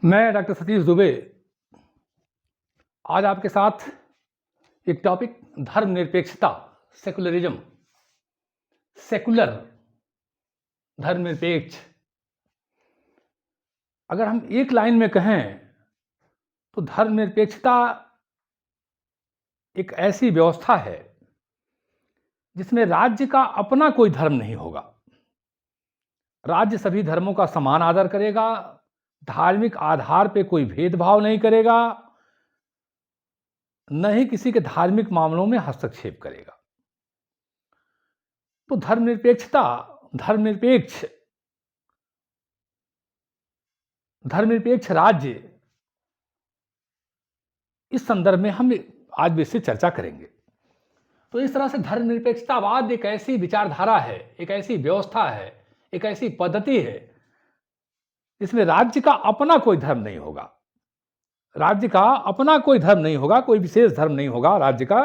मैं डॉक्टर सतीश दुबे आज आपके साथ एक टॉपिक धर्मनिरपेक्षता, सेकुलरिज्म, सेकुलर, धर्मनिरपेक्ष। अगर हम एक लाइन में कहें तो धर्मनिरपेक्षता एक ऐसी व्यवस्था है जिसमें राज्य का अपना कोई धर्म नहीं होगा। राज्य सभी धर्मों का समान आदर करेगा, धार्मिक आधार पर कोई भेदभाव नहीं करेगा, न ही किसी के धार्मिक मामलों में हस्तक्षेप करेगा। तो धर्मनिरपेक्षता, धर्मनिरपेक्ष राज्य, इस संदर्भ में हम आज भी इससे चर्चा करेंगे। तो इस तरह से धर्मनिरपेक्षतावाद एक ऐसी विचारधारा है, एक ऐसी व्यवस्था है, एक ऐसी पद्धति है जिसमें राज्य का अपना कोई धर्म नहीं होगा। राज्य का अपना कोई धर्म नहीं होगा, कोई विशेष धर्म नहीं होगा राज्य का,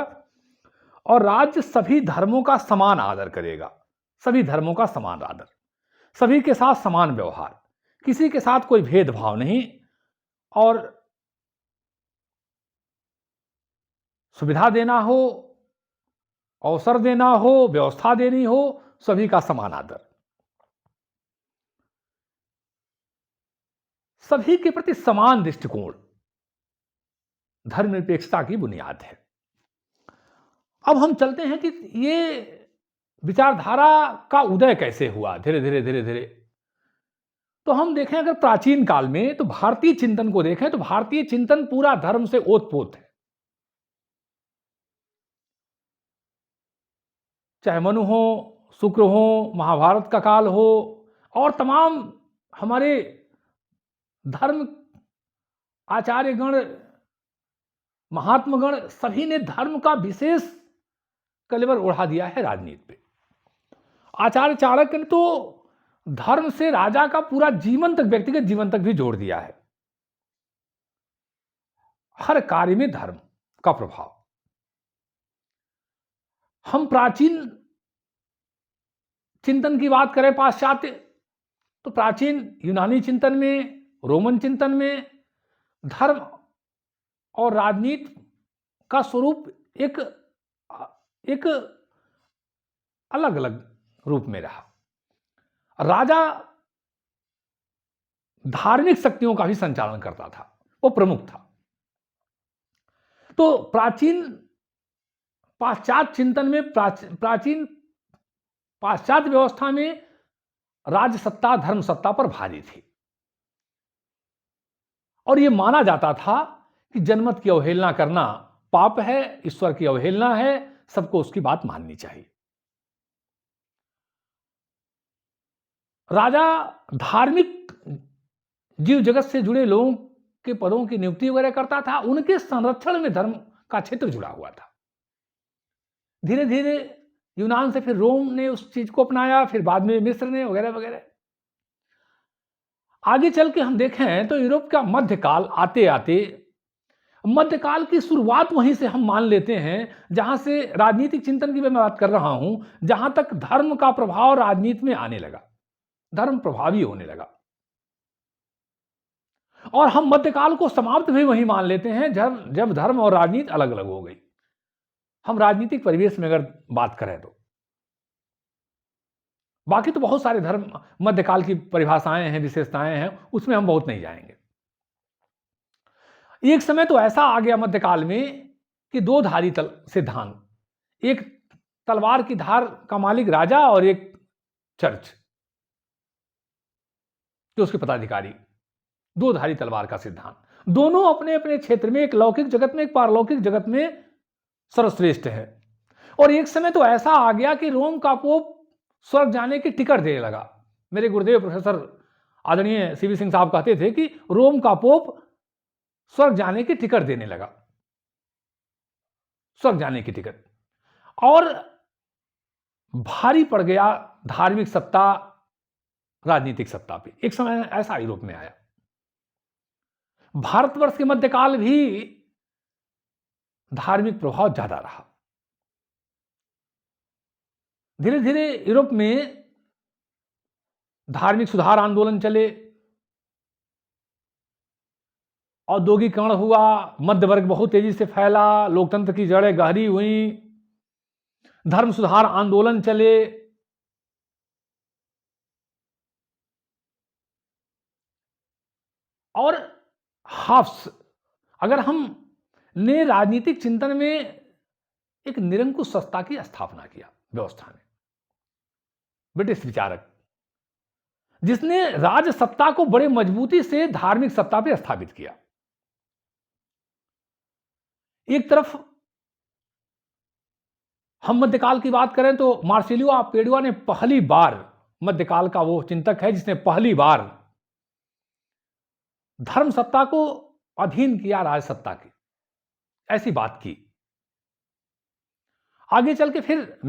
और राज्य सभी धर्मों का समान आदर करेगा। सभी धर्मों का समान आदर, सभी के साथ समान व्यवहार, किसी के साथ कोई भेदभाव नहीं, और सुविधा देना हो, अवसर देना हो, व्यवस्था देनी हो, सभी का समान आदर, सभी के प्रति समान दृष्टिकोण धर्मनिरपेक्षता की बुनियाद है। अब हम चलते हैं कि ये विचारधारा का उदय कैसे हुआ, धीरे धीरे। तो हम देखें अगर प्राचीन काल में, तो भारतीय चिंतन को देखें तो भारतीय चिंतन पूरा धर्म से ओतप्रोत है। चाहे मनु हो, शुक्र हो, महाभारत का काल हो, और तमाम हमारे धर्म आचार्यगण, महात्मगण, सभी ने धर्म का विशेष कलेवर ओढ़ा दिया है राजनीति पे। आचार्य चाणक्य ने तो धर्म से राजा का पूरा जीवन तक, व्यक्तिगत जीवन तक भी जोड़ दिया है। हर कार्य में धर्म का प्रभाव। हम प्राचीन चिंतन की बात करें, पाश्चात्य, तो प्राचीन यूनानी चिंतन में, रोमन चिंतन में धर्म और राजनीति का स्वरूप एक अलग अलग रूप में रहा। राजा धार्मिक शक्तियों का भी संचालन करता था, वो प्रमुख था। तो प्राचीन पाश्चात्य चिंतन में, प्राचीन पाश्चात्य व्यवस्था में राज्य सत्ता धर्म सत्ता पर भारी थी, और यह माना जाता था कि जनमत की अवहेलना करना पाप है, ईश्वर की अवहेलना है, सबको उसकी बात माननी चाहिए। राजा धार्मिक जीव जगत से जुड़े लोगों के पदों की नियुक्ति वगैरह करता था, उनके संरक्षण में धर्म का क्षेत्र जुड़ा हुआ था। धीरे धीरे यूनान से फिर रोम ने उस चीज को अपनाया, फिर बाद में मिस्र ने, वगैरह वगैरह। आगे चल के हम देखें तो यूरोप का मध्यकाल आते आते, मध्यकाल की शुरुआत वहीं से हम मान लेते हैं जहां से राजनीतिक चिंतन की मैं बात कर रहा हूं, जहां तक धर्म का प्रभाव राजनीति में आने लगा, धर्म प्रभावी होने लगा। और हम मध्यकाल को समाप्त भी वहीं मान लेते हैं जब धर्म और राजनीति अलग अलग हो गई। हम राजनीतिक परिवेश में अगर बात करें तो बाकी तो बहुत सारे धर्म मध्यकाल की परिभाषाएं हैं, विशेषताएं हैं, उसमें हम बहुत नहीं जाएंगे। एक समय तो ऐसा आ गया मध्यकाल में कि दो धारी सिद्धांत, एक तलवार की धार का मालिक राजा और एक चर्च जो उसके पदाधिकारी, दो धारी तलवार का सिद्धांत। दोनों अपने अपने क्षेत्र में, एक लौकिक जगत में, एक पारलौकिक जगत में सर्वश्रेष्ठ है। और एक समय तो ऐसा आ गया कि रोम का पोप स्वर्ग जाने की टिकट देने लगा। मेरे गुरुदेव प्रोफेसर आदरणीय सीवी सिंह साहब कहते थे कि रोम का पोप स्वर्ग जाने की टिकट देने लगा, स्वर्ग जाने की टिकट। और भारी पड़ गया धार्मिक सत्ता राजनीतिक सत्ता पे। एक समय ऐसा यूरोप में आया। भारतवर्ष के मध्यकाल भी धार्मिक प्रभाव ज्यादा रहा। धीरे धीरे यूरोप में धार्मिक सुधार आंदोलन चले, औद्योगिकरण हुआ, मध्य वर्ग बहुत तेजी से फैला, लोकतंत्र की जड़ें गहरी हुई, धर्म सुधार आंदोलन चले, और हाफ्स, अगर हम ने राजनीतिक चिंतन में एक निरंकुश सत्ता की स्थापना किया व्यवस्था में, ब्रिटिश विचारक जिसने राज सत्ता को बड़े मजबूती से धार्मिक सत्ता पर स्थापित किया। एक तरफ हम मध्यकाल की बात करें तो मार्सिलियो पेडुआ ने पहली बार, मध्यकाल का वो चिंतक है जिसने पहली बार धर्म सत्ता को अधीन किया राज सत्ता की, ऐसी बात की। आगे चल के फिर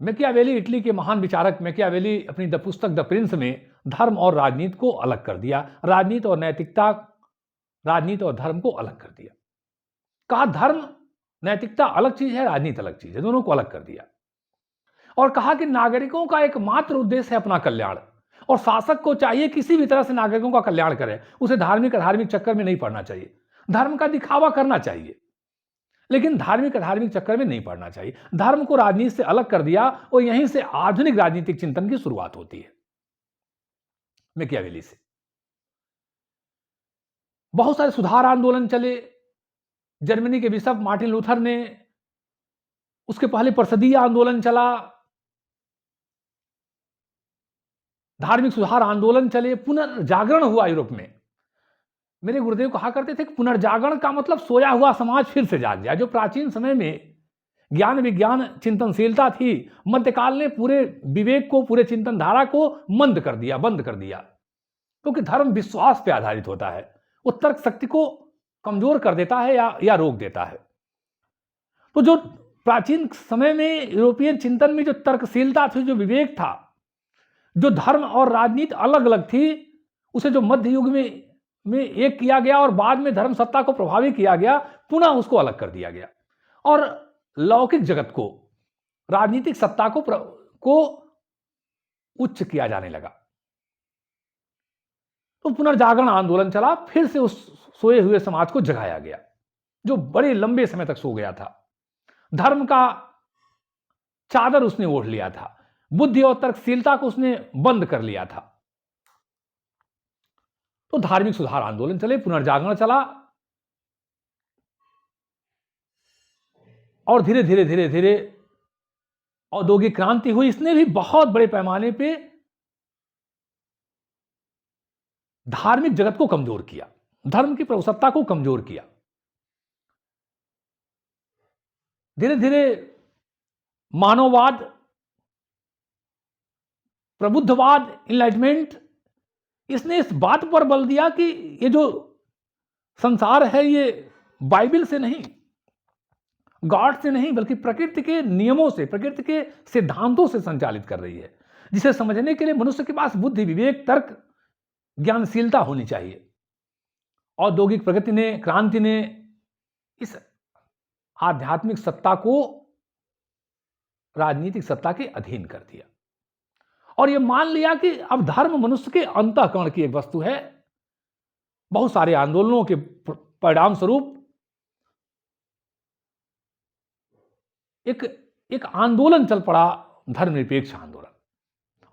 मैकियावेली इटली के महान विचारक मैकियावेली अपनी द पुस्तक द प्रिंस में धर्म और राजनीति को अलग कर दिया, राजनीति और नैतिकता, राजनीति और धर्म को अलग कर दिया। कहा धर्म नैतिकता अलग चीज है, राजनीति अलग चीज है, दोनों को अलग कर दिया। और कहा कि नागरिकों का एकमात्र उद्देश्य है अपना कल्याण, और शासक को चाहिए किसी भी तरह से नागरिकों का कल्याण करे, उसे धार्मिक अधार्मिक चक्कर में नहीं पड़ना चाहिए। धर्म का दिखावा करना चाहिए लेकिन धार्मिक अधार्मिक चक्कर में नहीं पड़ना चाहिए। धर्म को राजनीति से अलग कर दिया और यहीं से आधुनिक राजनीतिक चिंतन की शुरुआत होती है मैकियावेली से। बहुत सारे सुधार आंदोलन चले। जर्मनी के बिशप मार्टिन लूथर ने, उसके पहले परसदीय आंदोलन चला, धार्मिक सुधार आंदोलन चले, पुनर्जागरण हुआ यूरोप में। मेरे गुरुदेव कहा करते थे कि पुनर्जागरण का मतलब सोया हुआ समाज फिर से जाग गया। जो प्राचीन समय में ज्ञान विज्ञान चिंतनशीलता थी, मध्यकाल ने पूरे विवेक को, पूरे चिंतन धारा को बंद कर दिया, क्योंकि धर्म विश्वास पे आधारित होता है, वो तर्क शक्ति को कमजोर कर देता है या रोक देता है। तो जो प्राचीन समय में यूरोपियन चिंतन में जो तर्कशीलता थी, जो विवेक था, जो धर्म और राजनीति अलग अलग थी, उसे जो मध्य युग में एक किया गया और बाद में धर्म सत्ता को प्रभावी किया गया, पुनः उसको अलग कर दिया गया और लौकिक जगत को, राजनीतिक सत्ता को उच्च किया जाने लगा। तो पुनर्जागरण आंदोलन चला, फिर से उस सोए हुए समाज को जगाया गया जो बड़े लंबे समय तक सो गया था। धर्म का चादर उसने ओढ़ लिया था, बुद्धि और तर्कशीलता को उसने बंद कर लिया था। तो धार्मिक सुधार आंदोलन चले, पुनर्जागरण चला और धीरे धीरे औद्योगिक क्रांति हुई। इसने भी बहुत बड़े पैमाने पे धार्मिक जगत को कमजोर किया, धर्म की प्रभुसत्ता को कमजोर किया। धीरे धीरे मानववाद, प्रबुद्धवाद, इनलाइटमेंट, इसने इस बात पर बल दिया कि ये जो संसार है ये बाइबल से नहीं, गॉड से नहीं, बल्कि प्रकृति के नियमों से, प्रकृति के सिद्धांतों से संचालित कर रही है, जिसे समझने के लिए मनुष्य के पास बुद्धि, विवेक, तर्क, ज्ञानशीलता होनी चाहिए। औद्योगिक प्रगति ने, क्रांति ने इस आध्यात्मिक सत्ता को राजनीतिक सत्ता के अधीन कर दिया और यह मान लिया कि अब धर्म मनुष्य के अंतःकरण की एक वस्तु है। बहुत सारे आंदोलनों के परिणाम स्वरूप एक आंदोलन चल पड़ा, धर्मनिरपेक्ष आंदोलन,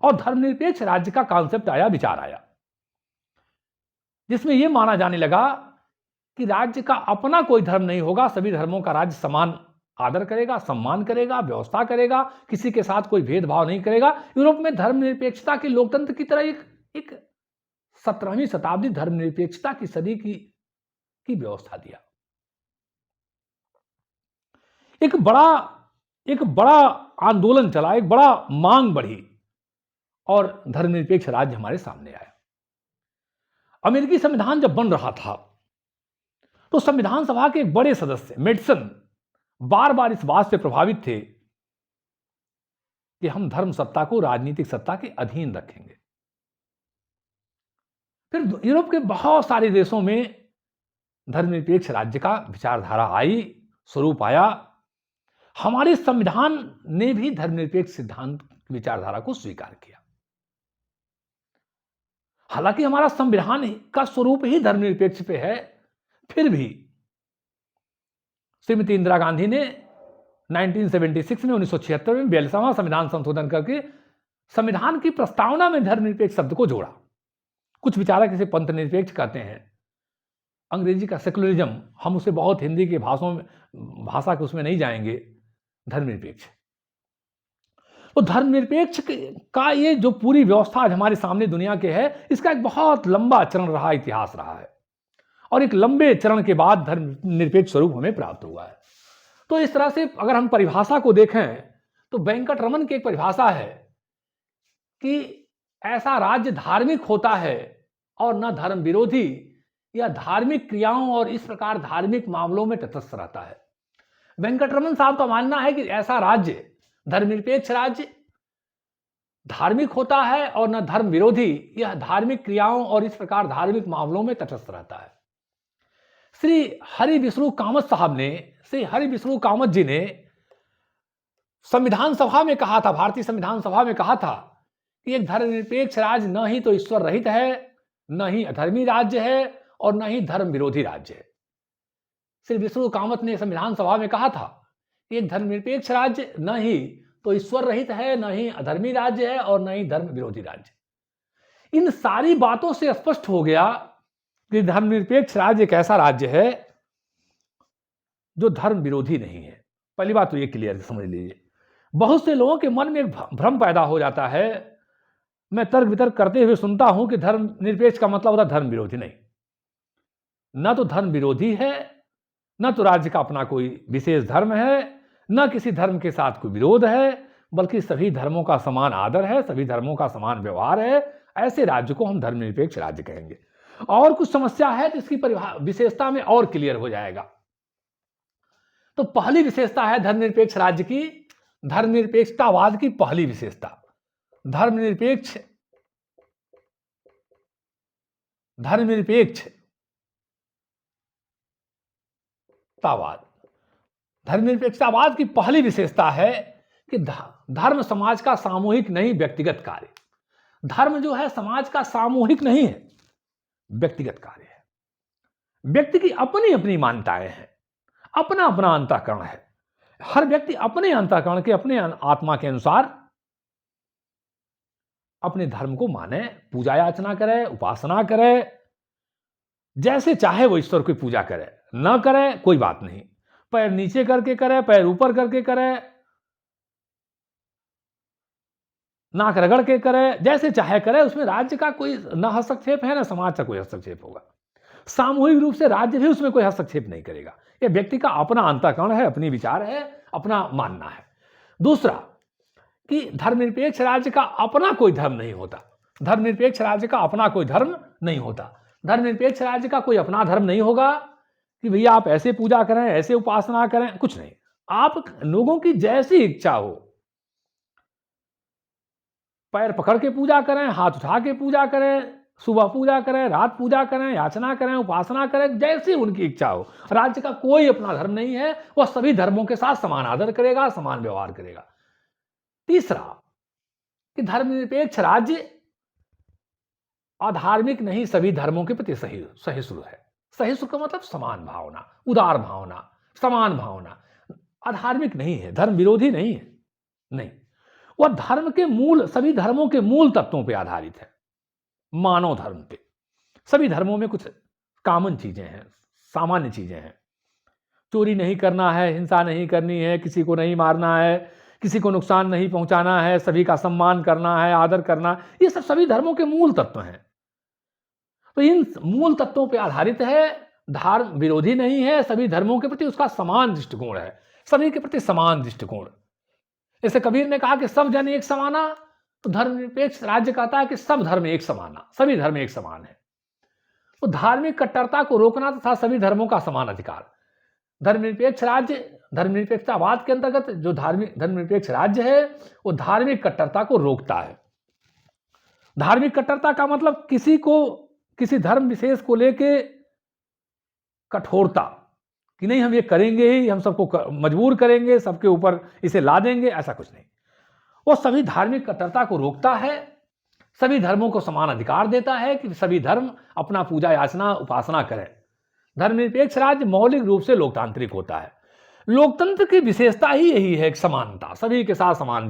और धर्मनिरपेक्ष राज्य का कॉन्सेप्ट आया, विचार आया, जिसमें यह माना जाने लगा कि राज्य का अपना कोई धर्म नहीं होगा, सभी धर्मों का राज्य समान आदर करेगा, सम्मान करेगा, व्यवस्था करेगा, किसी के साथ कोई भेदभाव नहीं करेगा। यूरोप में धर्मनिरपेक्षता के लोकतंत्र की तरह एक 17वीं शताब्दी धर्मनिरपेक्षता की सदी की व्यवस्था दिया। एक बड़ा आंदोलन चला, एक बड़ा मांग बढ़ी और धर्मनिरपेक्ष राज्य हमारे सामने आया। अमेरिकी संविधान जब बन रहा था तो संविधान सभा के एक बड़े सदस्य मेडिसन बार बार इस बात से प्रभावित थे कि हम धर्म सत्ता को राजनीतिक सत्ता के अधीन रखेंगे। फिर यूरोप के बहुत सारे देशों में धर्मनिरपेक्ष राज्य का विचारधारा आई, स्वरूप आया। हमारे संविधान ने भी धर्मनिरपेक्ष सिद्धांत विचारधारा को स्वीकार किया। हालांकि हमारा संविधान का स्वरूप ही धर्मनिरपेक्ष पे है, फिर भी श्रीमती इंदिरा गांधी ने 1976 में 1976 में 42वां संविधान संशोधन करके संविधान की प्रस्तावना में धर्मनिरपेक्ष शब्द को जोड़ा। कुछ विचारक इसे पंथ निरपेक्ष कहते हैं, अंग्रेजी का सेकुलरिज्म, हम उसे बहुत हिंदी के भाषा के उसमें नहीं जाएंगे, धर्मनिरपेक्ष। तो धर्मनिरपेक्ष का ये जो पूरी व्यवस्था आज हमारे सामने दुनिया के है, इसका एक बहुत लंबा चरण रहा, इतिहास रहा है, और एक लंबे चरण के बाद धर्मनिरपेक्ष स्वरूप हमें प्राप्त हुआ है। तो इस तरह से अगर हम परिभाषा को देखें तो वेंकटरमन की एक परिभाषा है कि ऐसा राज्य धार्मिक होता है और न धर्म विरोधी या धार्मिक क्रियाओं और इस प्रकार धार्मिक मामलों में तटस्थ रहता है। वेंकटरमन साहब का मानना है कि ऐसा राज्य, धर्मनिरपेक्ष राज्य, धार्मिक होता है और न धर्म विरोधी या धार्मिक क्रियाओं और इस प्रकार धार्मिक मामलों में तटस्थ रहता है। श्री हरि विष्णु कामत साहब ने, श्री हरि विष्णु कामत जी ने संविधान सभा में कहा था, भारतीय संविधान सभा में कहा था कि एक धर्मनिरपेक्ष राज्य न ही तो ईश्वर रहित है, न ही अधर्मी राज्य है और न ही धर्म विरोधी राज्य है। श्री विष्णु कामत ने संविधान सभा में कहा था कि एक धर्मनिरपेक्ष राज्य न ही तो ईश्वर रहित है, न ही अधर्मी राज्य है और न ही धर्म विरोधी राज्य। इन सारी बातों से स्पष्ट हो गया कि धर्मनिरपेक्ष राज्य एक ऐसा राज्य है जो धर्म विरोधी नहीं है। पहली बात तो ये क्लियर समझ लीजिए। बहुत से लोगों के मन में एक भ्रम पैदा हो जाता है, मैं तर्क वितर्क करते हुए सुनता हूं कि धर्मनिरपेक्ष का मतलब होता धर्म विरोधी। नहीं, न तो धर्म विरोधी है, न तो राज्य का अपना कोई विशेष धर्म है, न किसी धर्म के साथ कोई विरोध है, बल्कि सभी धर्मों का समान आदर है, सभी धर्मों का समान व्यवहार है। ऐसे राज्य को हम धर्मनिरपेक्ष राज्य कहेंगे। और कुछ समस्या है तो इसकी विशेषता में और क्लियर हो जाएगा। तो पहली विशेषता है धर्मनिरपेक्ष राज्य की, धर्मनिरपेक्षतावाद की पहली विशेषता, धर्मनिरपेक्षतावाद की पहली विशेषता है कि धर्म समाज का सामूहिक नहीं, व्यक्तिगत कार्य। धर्म जो है समाज का सामूहिक नहीं है, व्यक्तिगत कार्य है। व्यक्ति की अपनी अपनी मान्यताएं हैं, अपना अपना अंतःकरण है। हर व्यक्ति अपने अंतःकरण के, अपने आत्मा के अनुसार अपने धर्म को माने, पूजा याचना करे, उपासना करे, जैसे चाहे वो ईश्वर की पूजा करे, न करे कोई बात नहीं, पैर नीचे करके करे, पैर ऊपर करके करे, नाक रगड़ के करे, जैसे चाहे करे, उसमें राज्य का कोई न हस्तक्षेप है, न समाज का कोई हस्तक्षेप होगा। सामूहिक रूप से राज्य भी उसमें कोई हस्तक्षेप नहीं करेगा। यह व्यक्ति का अपना अंतःकरण है, अपनी विचार है, अपना मानना है। दूसरा कि धर्मनिरपेक्ष राज्य का अपना कोई धर्म नहीं होता। धर्मनिरपेक्ष राज्य का अपना कोई धर्म नहीं होता। धर्मनिरपेक्ष राज्य का कोई अपना धर्म नहीं होगा कि भैया आप ऐसे पूजा करें, ऐसे उपासना करें, कुछ नहीं। आप लोगों की जैसी इच्छा हो, पैर पकड़ के पूजा करें, हाथ उठा के पूजा करें, सुबह पूजा करें, रात पूजा करें, याचना करें, उपासना करें, जैसी उनकी इच्छा हो। राज्य का कोई अपना धर्म नहीं है, वह सभी धर्मों के साथ समान आदर करेगा, समान व्यवहार करेगा। तीसरा कि धर्मनिरपेक्ष राज्य अधार्मिक नहीं, सभी धर्मों के प्रति सहिष्णु है। सहिष्णु का मतलब समान भावना, उदार भावना, समान भावना। अधार्मिक नहीं है, धर्म विरोधी नहीं है, नहीं। वह धर्म के मूल, सभी धर्मों के मूल तत्वों पर आधारित है, मानव धर्म पे। सभी धर्मों में कुछ कॉमन चीजें हैं, सामान्य चीजें हैं। चोरी नहीं करना है, हिंसा नहीं करनी है, किसी को नहीं मारना है, किसी को नुकसान नहीं पहुंचाना है, सभी का सम्मान करना है, आदर करना, ये सब सभी धर्मों के मूल तत्व हैं। तो इन मूल तत्वों पर आधारित है, धर्म विरोधी नहीं है, सभी धर्मों के प्रति उसका समान दृष्टिकोण है, सभी के प्रति समान दृष्टिकोण। जैसे कबीर ने कहा कि सब जन एक समाना, तो धर्मनिरपेक्ष राज्य कहता है कि सब धर्म एक समाना, सभी धर्म एक समान है। तो धार्मिक कट्टरता को रोकना तथा सभी धर्मों का समान अधिकार। धर्मनिरपेक्ष राज्य, धर्मनिरपेक्षतावाद के अंतर्गत जो धर्मनिरपेक्ष राज्य है वो धार्मिक कट्टरता को रोकता है। धार्मिक कट्टरता का मतलब किसी को, किसी धर्म विशेष को लेके कठोरता कि नहीं हम ये करेंगे ही, हम सबको मजबूर करेंगे, सबके ऊपर इसे ला देंगे, ऐसा कुछ नहीं। वो सभी धार्मिक कट्टरता को रोकता है। सभी धर्मों को समान अधिकार देता है कि सभी धर्म अपना पूजा याचना उपासना करें। धर्मनिरपेक्ष राज्य मौलिक रूप से लोकतांत्रिक होता है। लोकतंत्र की विशेषता ही यही है कि समानता, सभी के साथ समान